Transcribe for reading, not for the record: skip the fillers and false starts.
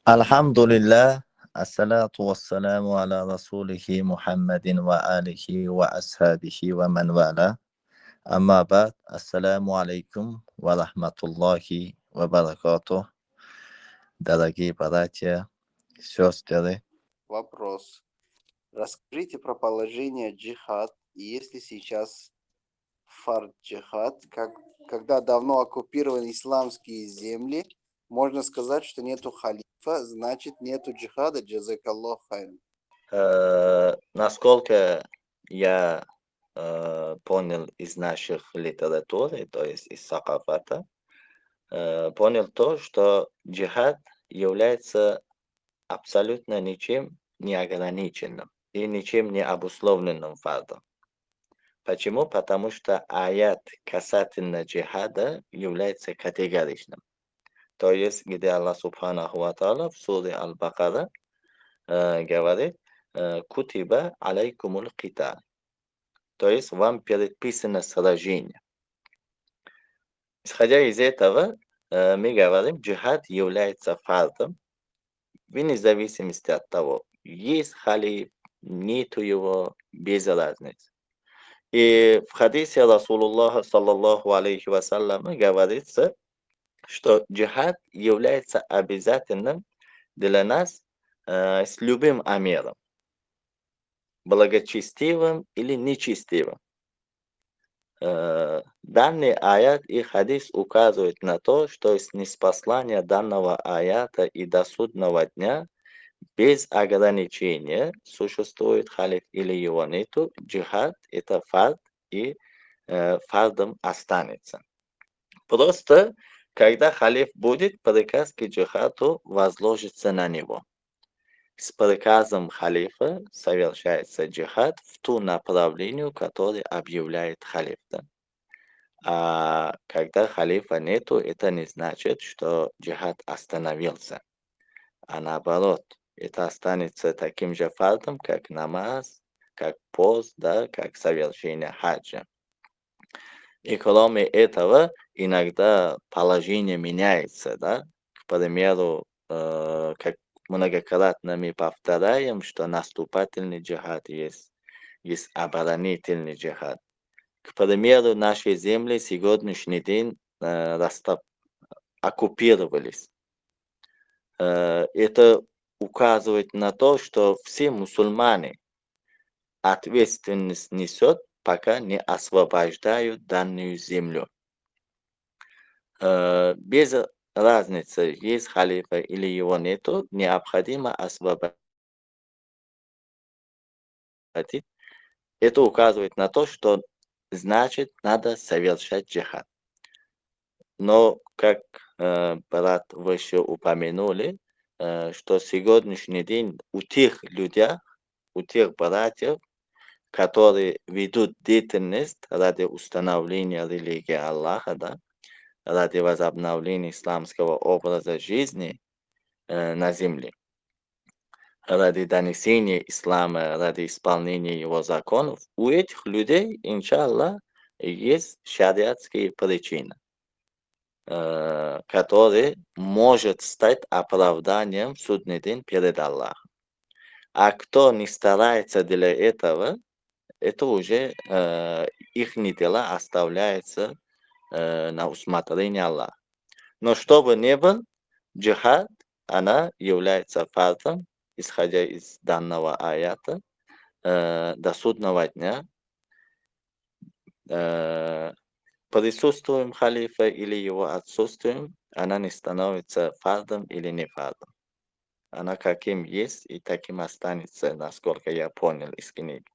Alhamdulillah, assalatu wassalamu ala rasulihi Muhammadin wa alihi wa ashabihi wa man wala. Amma ba'd, assalamu alaikum wa rahmatullahi wa barakatuh. Дорогие братья, сестры, Вопрос. Расскажите про положение джихад, и если сейчас фард джихад, когда давно оккупированы исламские земли, можно сказать, что нету халифа, значит нету джихада, джазакаллах хайран. насколько я понял из наших литературы, то есть из сакафата, понял то, что джихад является абсолютно ничем не ограниченным и ничем не обусловленным фардом. Почему? Потому что аят касательно джихада является категоричным. То есть, где Аллах Субханаху ва Тааля в суре Аль-Бакара говорит «Кутиба алейкумул киталь». То есть, вам предписано сражение. Исходя из этого, мы говорим, джихад является фардом, вне зависимости от того, есть халиф, нету его, без разницы. И в хадисе Расулуллаха саллаллаху алейхи вассаляма говорится, что джихад является обязательным для нас с любым амиром, благочестивым или нечестивым. Данный аят и хадис указывают на то, что с ниспослания данного аята и до судного дня без ограничения существует халиф или его нету, джихад это фард и фардом останется. Просто, когда халиф будет, приказ к джихаду возложится на него. С приказом халифа совершается джихад в ту направлению, которое объявляет халиф. Да? А когда халифа нету, это не значит, что джихад остановился. А наоборот, это останется таким же фардом, как намаз, как пост, да, как совершение хаджа. И кроме этого, иногда положение меняется, да. К примеру, как многократно мы повторяем, что наступательный джихад есть оборонительный джихад. К примеру, наши земли сегодняшний день оккупировались. Это указывает на то, что все мусульмане ответственность несет, пока не освобождают данную землю. Без разницы, есть халифа или его нету, необходимо освободить. Это указывает на то, что значит надо совершать джихад. Но, как брат выше упомянули, что сегодняшний день у тех людей, у тех братьев, которые ведут деятельность ради установления религии Аллаха, да, ради возобновления исламского образа жизни на земле, ради донесения ислама, ради исполнения его законов, у этих людей, иншаллах, есть шариатские причины, которые может стать оправданием в судный день перед Аллахом. А кто не старается для этого, это уже их дела оставляется на усмотрение Аллаха. Но что бы ни был, джихад, она является фардом, исходя из данного аята, до судного дня. Присутствуем халифа или его отсутствием, она не становится фардом или не фардом. Она каким есть и таким останется, насколько я понял из книги.